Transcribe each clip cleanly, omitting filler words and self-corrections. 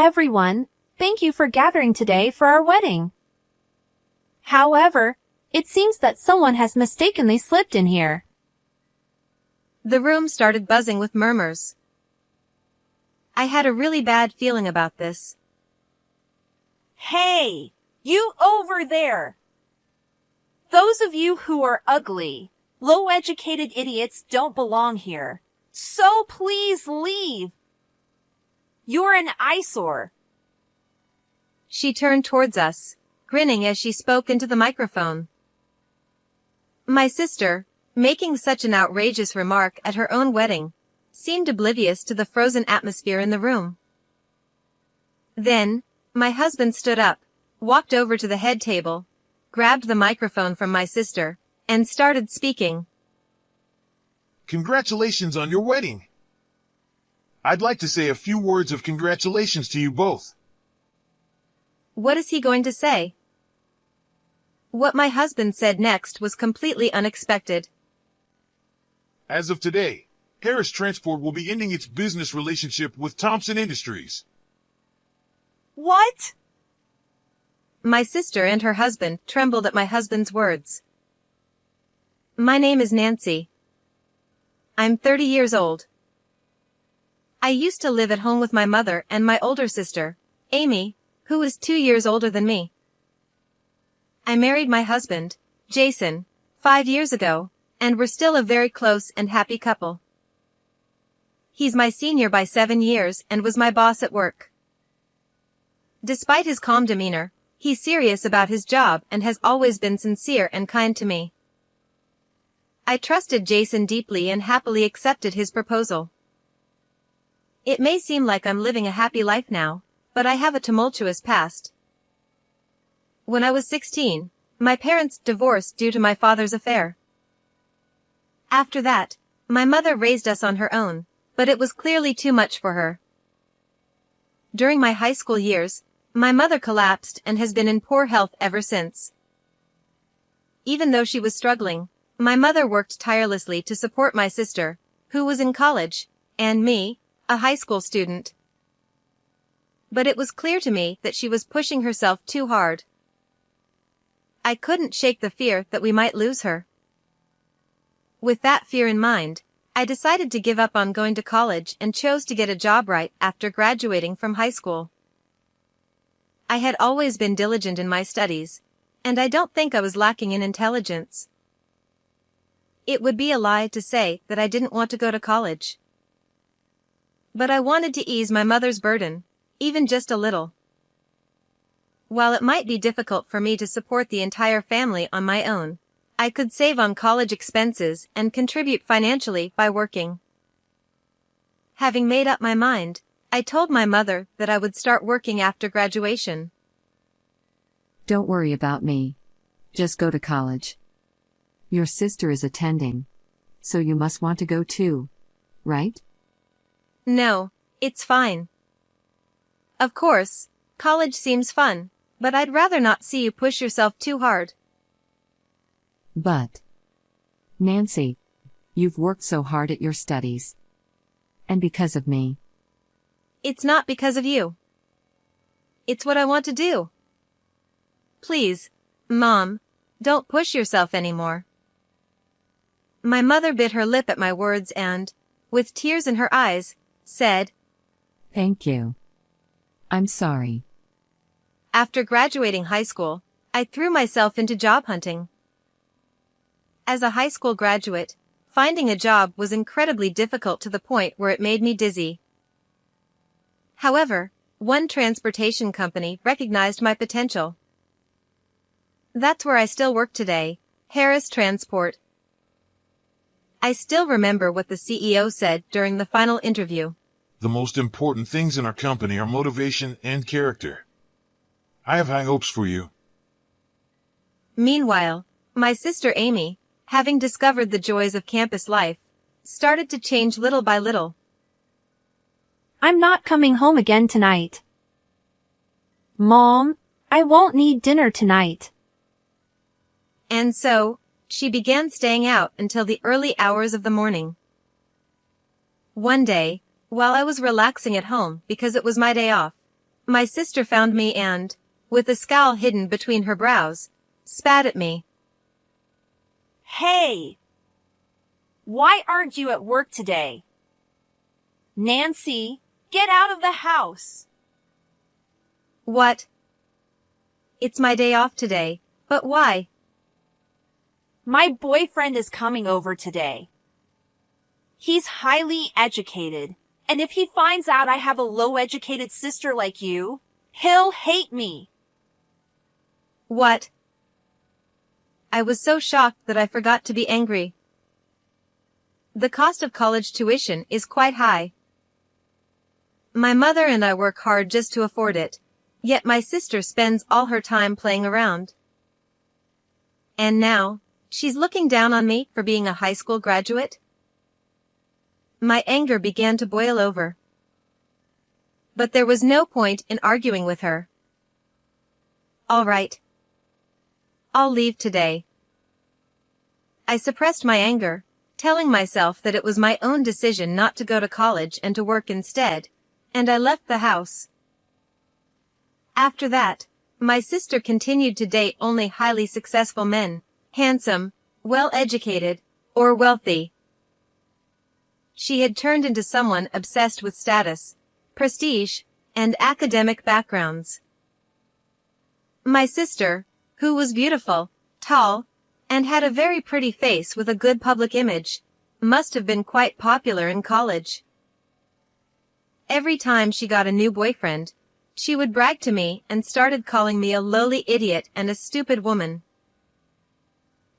everyone. Thank you for gathering today for our wedding. However, it seems that someone has mistakenly slipped in here. The room started buzzing with murmurs. I had a really bad feeling about this. Hey, you over there! Those of you who are ugly, low-educated idiots don't belong here. So please leave. You're an eyesore. She turned towards us, grinning as she spoke into the microphone. My sister, making such an outrageous remark at her own wedding, seemed oblivious to the frozen atmosphere in the room. Then, my husband stood up, walked over to the head table, grabbed the microphone from my sister, and started speaking. Congratulations on your wedding. I'd like to say a few words of congratulations to you both. What is he going to say? What my husband said next was completely unexpected. As of today, Harris Transport will be ending its business relationship with Thompson Industries. What? My sister and her husband trembled at my husband's words. My name is Nancy. I'm 30 years old. I used to live at home with my mother and my older sister, Amy, who is 2 years older than me. I married my husband, Jason, 5 years ago, and we're still a very close and happy couple. He's my senior by 7 years and was my boss at work. Despite his calm demeanor, he's serious about his job and has always been sincere and kind to me. I trusted Jason deeply and happily accepted his proposal. It may seem like I'm living a happy life now, but I have a tumultuous past. When I was 16, my parents divorced due to my father's affair. After that, my mother raised us on her own, but it was clearly too much for her. During my high school years, my mother collapsed and has been in poor health ever since. Even though she was struggling, my mother worked tirelessly to support my sister, who was in college, and me, a high school student. But it was clear to me that she was pushing herself too hard. I couldn't shake the fear that we might lose her. With that fear in mind, I decided to give up on going to college and chose to get a job right after graduating from high school. I had always been diligent in my studies, and I don't think I was lacking in intelligence. It would be a lie to say that I didn't want to go to college. But I wanted to ease my mother's burden, even just a little. While it might be difficult for me to support the entire family on my own, I could save on college expenses and contribute financially by working. Having made up my mind, I told my mother that I would start working after graduation. Don't worry about me. Just go to college. Your sister is attending. So you must want to go too, right? No, it's fine. Of course, college seems fun, but I'd rather not see you push yourself too hard. But, Nancy, you've worked so hard at your studies. And because of me. It's not because of you. It's what I want to do. Please, Mom, don't push yourself anymore. My mother bit her lip at my words and, with tears in her eyes, said, Thank you. I'm sorry. After graduating high school, I threw myself into job hunting. As a high school graduate, finding a job was incredibly difficult to the point where it made me dizzy. However, one transportation company recognized my potential. That's where I still work today, Harris Transport. I still remember what the CEO said during the final interview. The most important things in our company are motivation and character. I have high hopes for you. Meanwhile, my sister Amy, having discovered the joys of campus life, started to change little by little. I'm not coming home again tonight. Mom, I won't need dinner tonight. And so, she began staying out until the early hours of the morning. One day, while I was relaxing at home because it was my day off, my sister found me and, with a scowl hidden between her brows, spat at me. Hey! Why aren't you at work today? Nancy, get out of the house! What? It's my day off today, but why? My boyfriend is coming over today. He's highly educated, and if he finds out I have a low-educated sister like you, he'll hate me. What? I was so shocked that I forgot to be angry. The cost of college tuition is quite high. My mother and I work hard just to afford it, yet my sister spends all her time playing around. And now, she's looking down on me for being a high school graduate? My anger began to boil over. But there was no point in arguing with her. All right. I'll leave today. I suppressed my anger, telling myself that it was my own decision not to go to college and to work instead, and I left the house. After that, my sister continued to date only highly successful men, handsome, well-educated, or wealthy. She had turned into someone obsessed with status, prestige, and academic backgrounds. My sister, who was beautiful, tall, and had a very pretty face with a good public image, must have been quite popular in college. Every time she got a new boyfriend, she would brag to me and started calling me a lowly idiot and a stupid woman.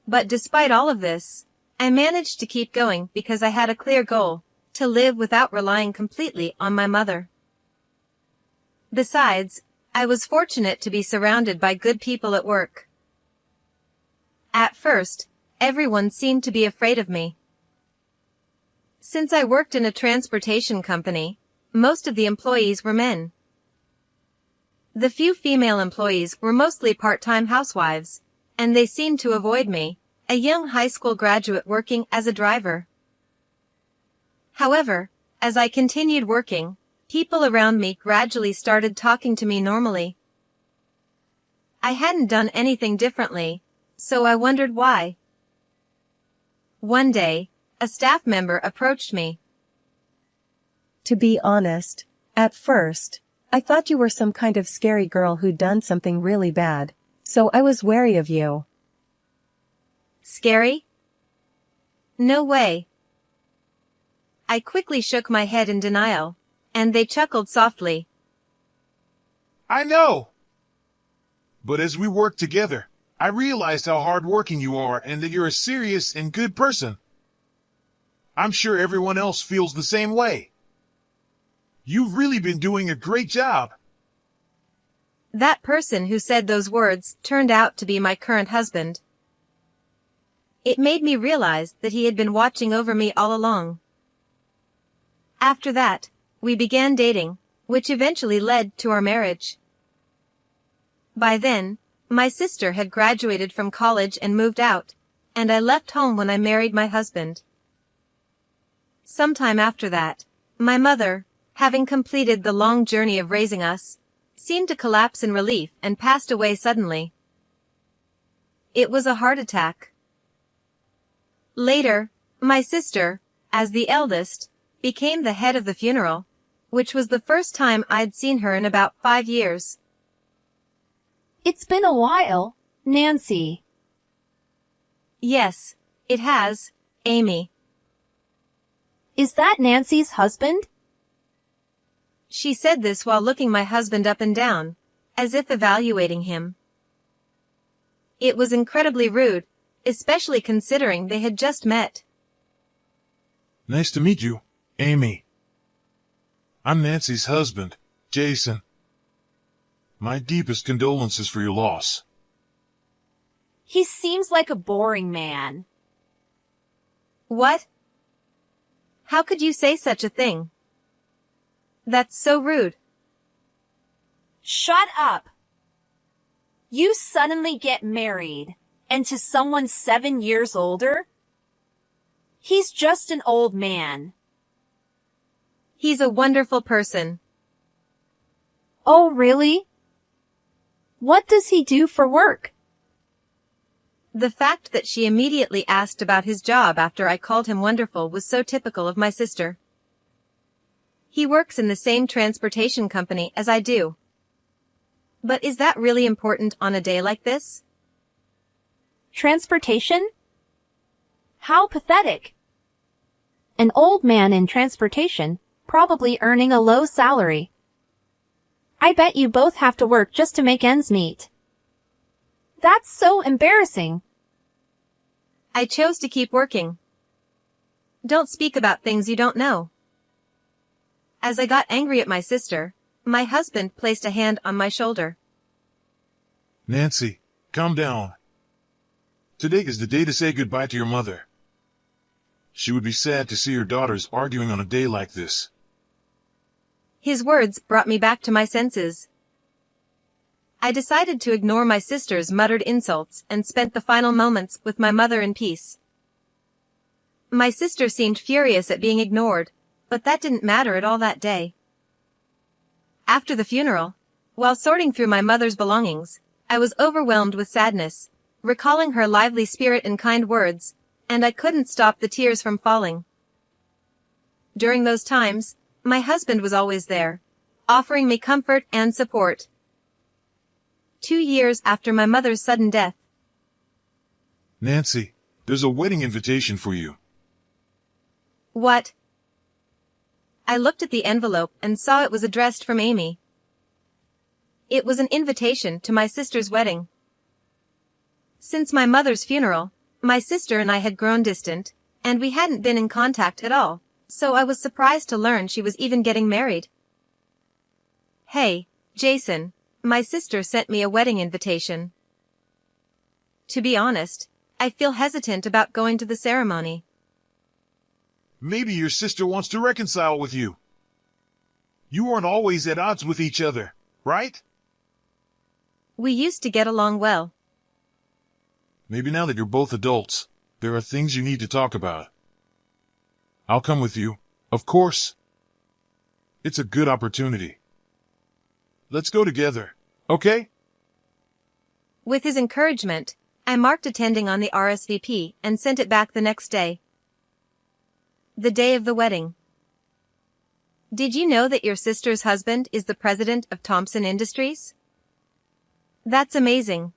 But despite all of this, I managed to keep going because I had a clear goal, to live without relying completely on my mother. Besides, I was fortunate to be surrounded by good people at work. At first, everyone seemed to be afraid of me. Since I worked in a transportation company, most of the employees were men. The few female employees were mostly part-time housewives, and they seemed to avoid me, a young high school graduate working as a driver. However, as I continued working, people around me gradually started talking to me normally. I hadn't done anything differently, so I wondered why. One day, a staff member approached me. To be honest, at first, I thought you were some kind of scary girl who'd done something really bad, so I was wary of you. Scary? No way. I quickly shook my head in denial, and they chuckled softly. I know. But as we worked together, I realized how hardworking you are and that you're a serious and good person. I'm sure everyone else feels the same way. You've really been doing a great job. That person who said those words turned out to be my current husband. It made me realize that he had been watching over me all along. After that, we began dating, which eventually led to our marriage. By then, my sister had graduated from college and moved out, and I left home when I married my husband. Sometime after that, my mother, having completed the long journey of raising us, seemed to collapse in relief and passed away suddenly. It was a heart attack. Later, my sister, as the eldest, became the head of the funeral, which was the first time I'd seen her in about 5 years. It's been a while, Nancy. Yes, it has, Amy. Is that Nancy's husband? She said this while looking my husband up and down, as if evaluating him. It was incredibly rude, especially considering they had just met. Nice to meet you, Amy. I'm Nancy's husband, Jason. My deepest condolences for your loss. He seems like a boring man. What? How could you say such a thing? That's so rude. Shut up. You suddenly get married, and to someone 7 years older? He's just an old man. He's a wonderful person. Oh, really? What does he do for work? The fact that she immediately asked about his job after I called him wonderful was so typical of my sister. He works in the same transportation company as I do. But is that really important on a day like this? Transportation? How pathetic. An old man in transportation, probably earning a low salary. I bet you both have to work just to make ends meet. That's so embarrassing. I chose to keep working. Don't speak about things you don't know. As I got angry at my sister, my husband placed a hand on my shoulder. Nancy, calm down. Today is the day to say goodbye to your mother. She would be sad to see her daughters arguing on a day like this. His words brought me back to my senses. I decided to ignore my sister's muttered insults and spent the final moments with my mother in peace. My sister seemed furious at being ignored, but that didn't matter at all that day. After the funeral, while sorting through my mother's belongings, I was overwhelmed with sadness, recalling her lively spirit and kind words, and I couldn't stop the tears from falling. During those times, my husband was always there, offering me comfort and support. 2 years after my mother's sudden death. Nancy, there's a wedding invitation for you. What? I looked at the envelope and saw it was addressed from Amy. It was an invitation to my sister's wedding. Since my mother's funeral, my sister and I had grown distant, and we hadn't been in contact at all, so I was surprised to learn she was even getting married. Hey, Jason, my sister sent me a wedding invitation. To be honest, I feel hesitant about going to the ceremony. Maybe your sister wants to reconcile with you. You aren't always at odds with each other, right? We used to get along well. Maybe now that you're both adults, there are things you need to talk about. I'll come with you, of course. It's a good opportunity. Let's go together, okay? With his encouragement, I marked attending on the RSVP and sent it back the next day. The day of the wedding. Did you know that your sister's husband is the president of Thompson Industries? That's amazing.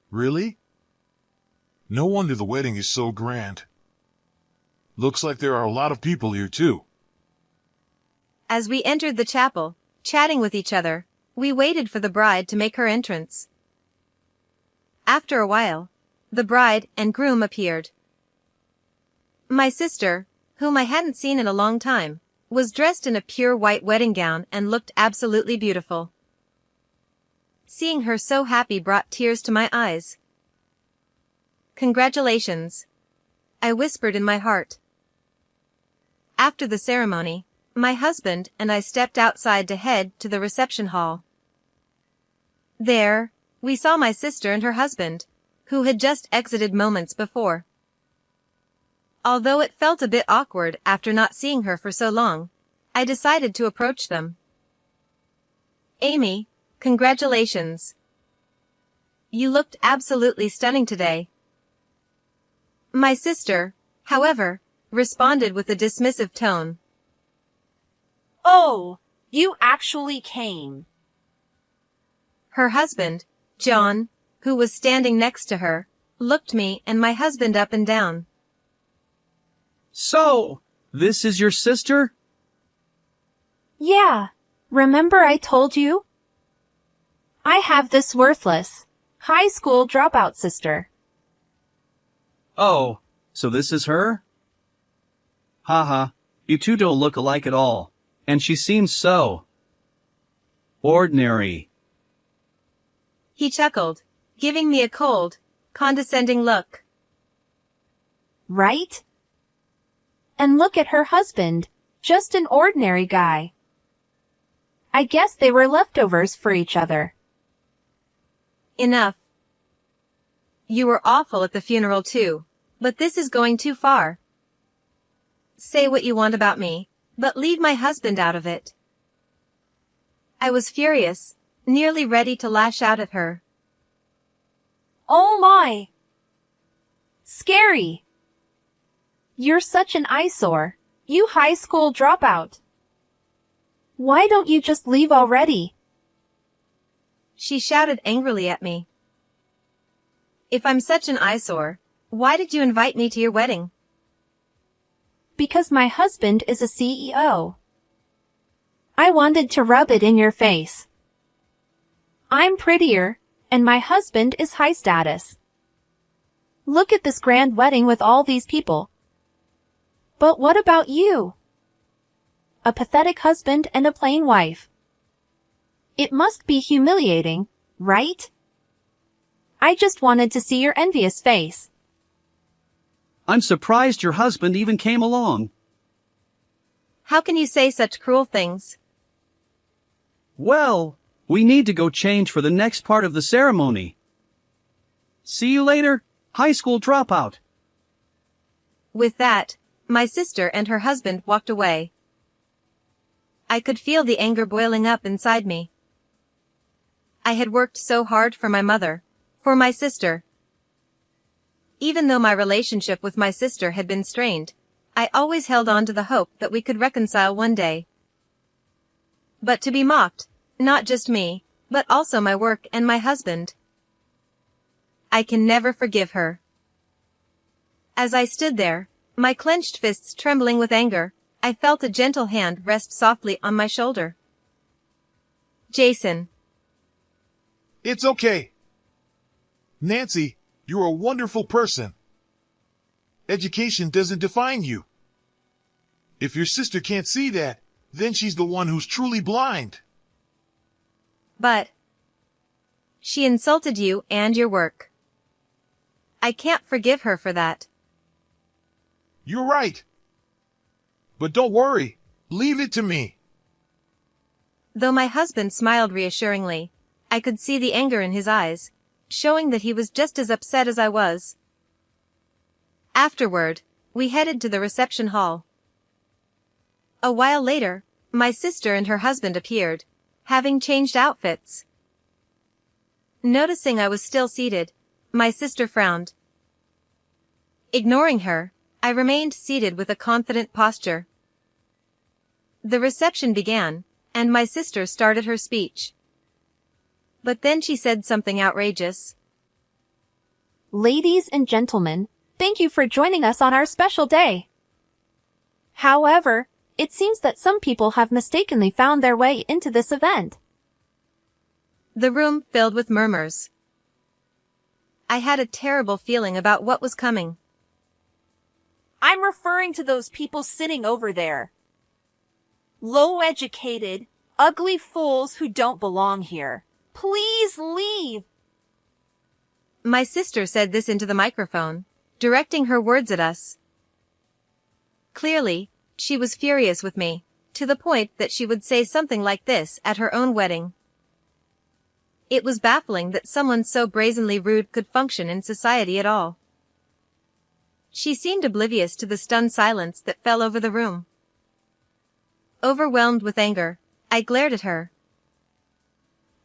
Really? No wonder the wedding is so grand. Looks like there are a lot of people here too. As we entered the chapel, chatting with each other, we waited for the bride to make her entrance. After a while, the bride and groom appeared. My sister, whom I hadn't seen in a long time, was dressed in a pure white wedding gown and looked absolutely beautiful. Seeing her so happy brought tears to my eyes. Congratulations, I whispered in my heart. After the ceremony, my husband and I stepped outside to head to the reception hall. There, we saw my sister and her husband, who had just exited moments before. Although it felt a bit awkward after not seeing her for so long, I decided to approach them. Amy, congratulations. You looked absolutely stunning today. My sister, however, responded with a dismissive tone. Oh, you actually came. Her husband, John, who was standing next to her, looked me and my husband up and down. So, this is your sister? Yeah, remember I told you? I have this worthless, high school dropout sister. Oh, so this is her? Haha, you two don't look alike at all, and she seems so ordinary. He chuckled, giving me a cold, condescending look. Right? And look at her husband, just an ordinary guy. I guess they were leftovers for each other. Enough. You were awful at the funeral too, but this is going too far. Say what you want about me, but leave my husband out of it. I was furious, nearly ready to lash out at her. Oh my! Scary! You're such an eyesore, you high school dropout. Why don't you just leave already? She shouted angrily at me. If I'm such an eyesore, why did you invite me to your wedding? Because my husband is a CEO. I wanted to rub it in your face. I'm prettier, and my husband is high status. Look at this grand wedding with all these people. But what about you? A pathetic husband and a plain wife. It must be humiliating, right? I just wanted to see your envious face. I'm surprised your husband even came along. How can you say such cruel things? Well, we need to go change for the next part of the ceremony. See you later, high school dropout. With that, my sister and her husband walked away. I could feel the anger boiling up inside me. I had worked so hard for my mother, for my sister. Even though my relationship with my sister had been strained, I always held on to the hope that we could reconcile one day. But to be mocked, not just me, but also my work and my husband. I can never forgive her. As I stood there, my clenched fists trembling with anger, I felt a gentle hand rest softly on my shoulder. Jason. It's okay. Nancy, you're a wonderful person. Education doesn't define you. If your sister can't see that, then she's the one who's truly blind. But she insulted you and your work. I can't forgive her for that. You're right. But don't worry. Leave it to me. Though my husband smiled reassuringly, I could see the anger in his eyes, showing that he was just as upset as I was. Afterward, we headed to the reception hall. A while later, my sister and her husband appeared, having changed outfits. Noticing I was still seated, my sister frowned. Ignoring her, I remained seated with a confident posture. The reception began, and my sister started her speech. But then she said something outrageous. Ladies and gentlemen, thank you for joining us on our special day. However, it seems that some people have mistakenly found their way into this event. The room filled with murmurs. I had a terrible feeling about what was coming. I'm referring to those people sitting over there. Low-educated, ugly fools who don't belong here. Please leave. My sister said this into the microphone, directing her words at us. Clearly, she was furious with me, to the point that she would say something like this at her own wedding. It was baffling that someone so brazenly rude could function in society at all. She seemed oblivious to the stunned silence that fell over the room. Overwhelmed with anger, I glared at her.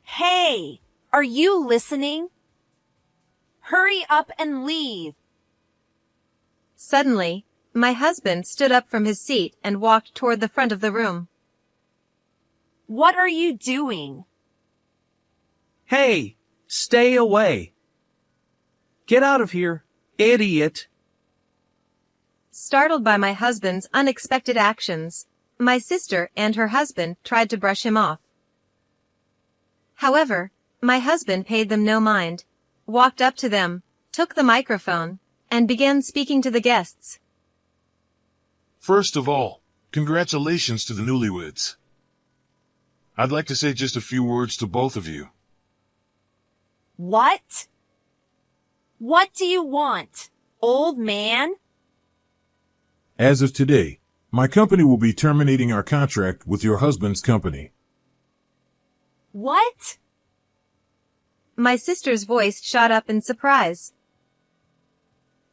Hey, are you listening? Hurry up and leave. Suddenly, my husband stood up from his seat and walked toward the front of the room. What are you doing? Hey, stay away. Get out of here, idiot. Startled by my husband's unexpected actions, my sister and her husband tried to brush him off. However, my husband paid them no mind, walked up to them, took the microphone, and began speaking to the guests. First of all, congratulations to the newlyweds. I'd like to say just a few words to both of you. What? What do you want, old man? As of today, my company will be terminating our contract with your husband's company. What? My sister's voice shot up in surprise.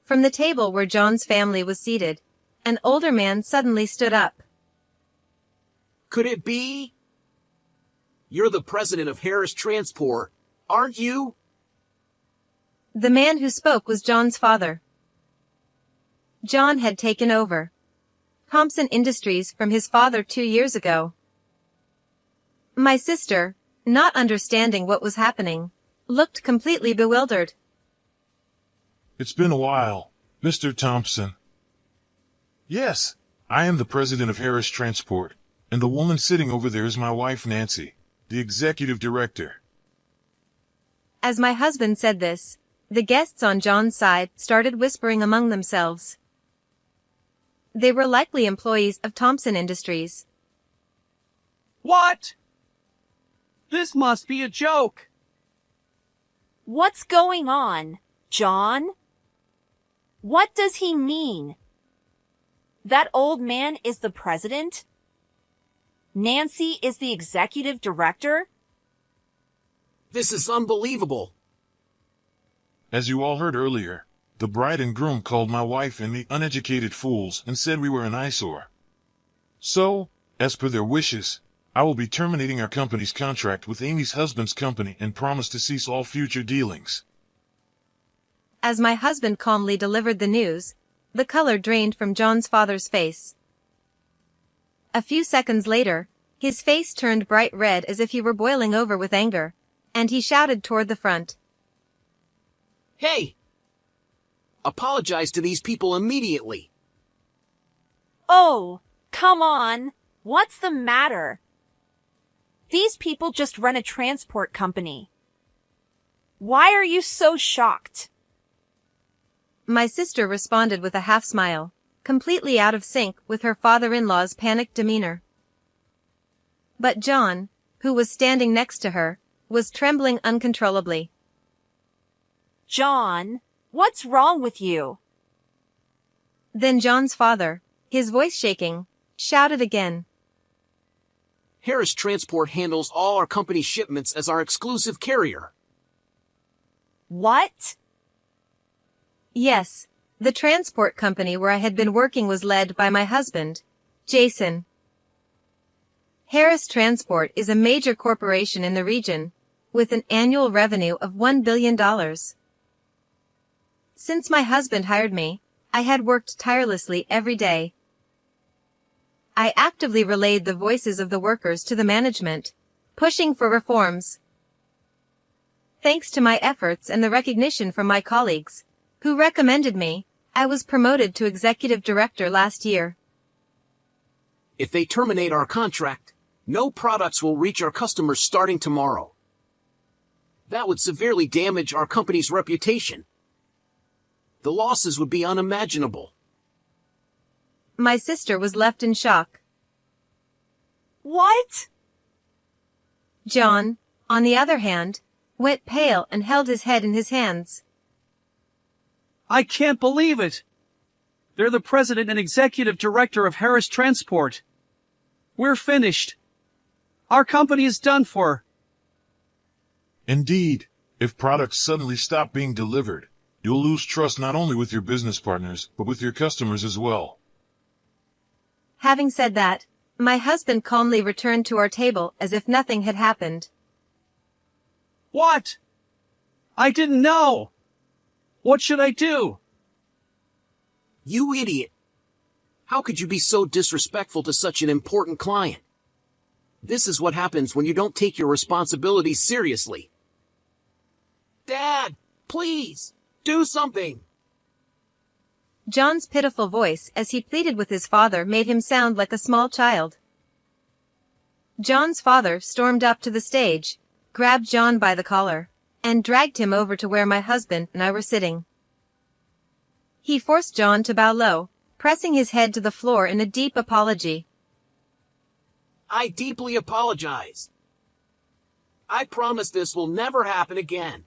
From the table where John's family was seated, an older man suddenly stood up. Could it be? You're the president of Harris Transport, aren't you? The man who spoke was John's father. John had taken over Thompson Industries from his father 2 years ago. My sister, not understanding what was happening, looked completely bewildered. It's been a while, Mr. Thompson. Yes, I am the president of Harris Transport, and the woman sitting over there is my wife Nancy, the executive director. As my husband said this, the guests on John's side started whispering among themselves. They were likely employees of Thompson Industries. What? This must be a joke. What's going on, John? What does he mean? That old man is the president? Nancy is the executive director? This is unbelievable. As you all heard earlier, the bride and groom called my wife and me uneducated fools and said we were an eyesore. So, as per their wishes, I will be terminating our company's contract with Amy's husband's company and promise to cease all future dealings. As my husband calmly delivered the news, the color drained from John's father's face. A few seconds later, his face turned bright red as if he were boiling over with anger, and he shouted toward the front. Hey! Apologize to these people immediately. Oh, come on. What's the matter? These people just run a transport company. Why are you so shocked? My sister responded with a half smile, completely out of sync with her father-in-law's panicked demeanor. But John, who was standing next to her, was trembling uncontrollably. John, what's wrong with you? Then John's father, his voice shaking, shouted again. Harris Transport handles all our company's shipments as our exclusive carrier. What? Yes, the transport company where I had been working was led by my husband, Jason. Harris Transport is a major corporation in the region, with an annual revenue of $1 billion. Since my husband hired me, I had worked tirelessly every day. I actively relayed the voices of the workers to the management, pushing for reforms. Thanks to my efforts and the recognition from my colleagues, who recommended me, I was promoted to executive director last year. If they terminate our contract, no products will reach our customers starting tomorrow. That would severely damage our company's reputation. The losses would be unimaginable. My sister was left in shock. What? John, on the other hand, went pale and held his head in his hands. I can't believe it. They're the president and executive director of Harris Transport. We're finished. Our company is done for. Indeed, if products suddenly stop being delivered, you'll lose trust not only with your business partners, but with your customers as well. Having said that, my husband calmly returned to our table as if nothing had happened. What? I didn't know. What should I do? You idiot. How could you be so disrespectful to such an important client? This is what happens when you don't take your responsibilities seriously. Dad, please, do something. John's pitiful voice as he pleaded with his father made him sound like a small child. John's father stormed up to the stage, grabbed John by the collar, and dragged him over to where my husband and I were sitting. He forced John to bow low, pressing his head to the floor in a deep apology. I deeply apologize. I promise this will never happen again.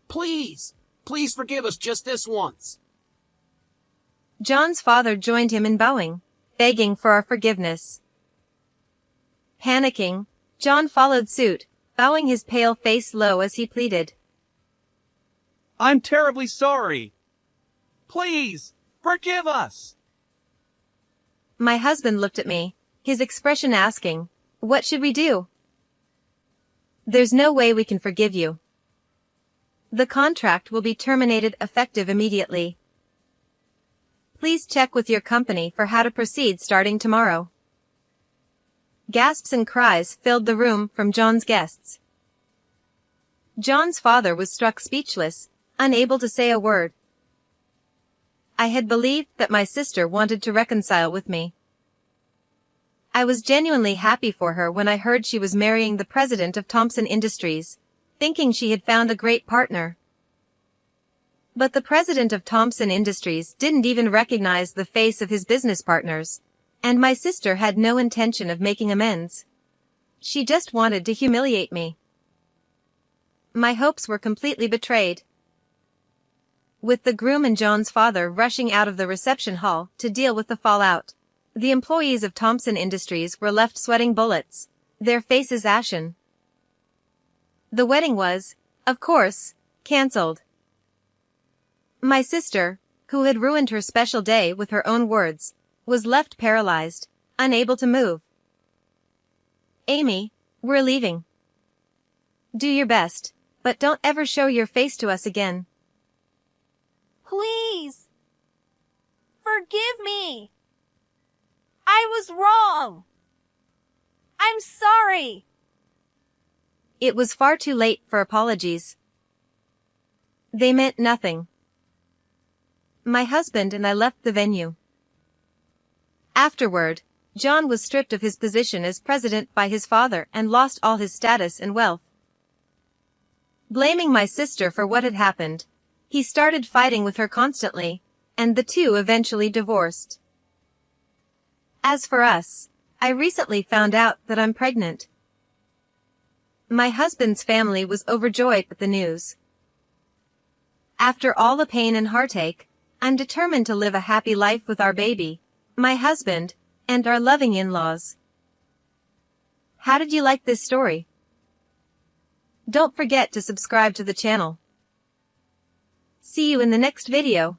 Please, please forgive us just this once. John's father joined him in bowing, begging for our forgiveness. Panicking, John followed suit, bowing his pale face low as he pleaded. I'm terribly sorry. Please, forgive us. My husband looked at me, his expression asking, "What should we do?" There's no way we can forgive you. The contract will be terminated effective immediately. Please check with your company for how to proceed starting tomorrow. Gasps and cries filled the room from John's guests. John's father was struck speechless, unable to say a word. I had believed that my sister wanted to reconcile with me. I was genuinely happy for her when I heard she was marrying the president of Thompson Industries, thinking she had found a great partner. But the president of Thompson Industries didn't even recognize the face of his business partners, and my sister had no intention of making amends. She just wanted to humiliate me. My hopes were completely betrayed. With the groom and John's father rushing out of the reception hall to deal with the fallout, the employees of Thompson Industries were left sweating bullets, their faces ashen. The wedding was, of course, cancelled. My sister, who had ruined her special day with her own words, was left paralyzed, unable to move. Amy, we're leaving. Do your best, but don't ever show your face to us again. Please. Forgive me. I was wrong. I'm sorry. It was far too late for apologies. They meant nothing. My husband and I left the venue. Afterward, John was stripped of his position as president by his father and lost all his status and wealth. Blaming my sister for what had happened, he started fighting with her constantly, and the two eventually divorced. As for us, I recently found out that I'm pregnant. My husband's family was overjoyed at the news. After all the pain and heartache, I'm determined to live a happy life with our baby, my husband, and our loving in-laws. How did you like this story? Don't forget to subscribe to the channel. See you in the next video.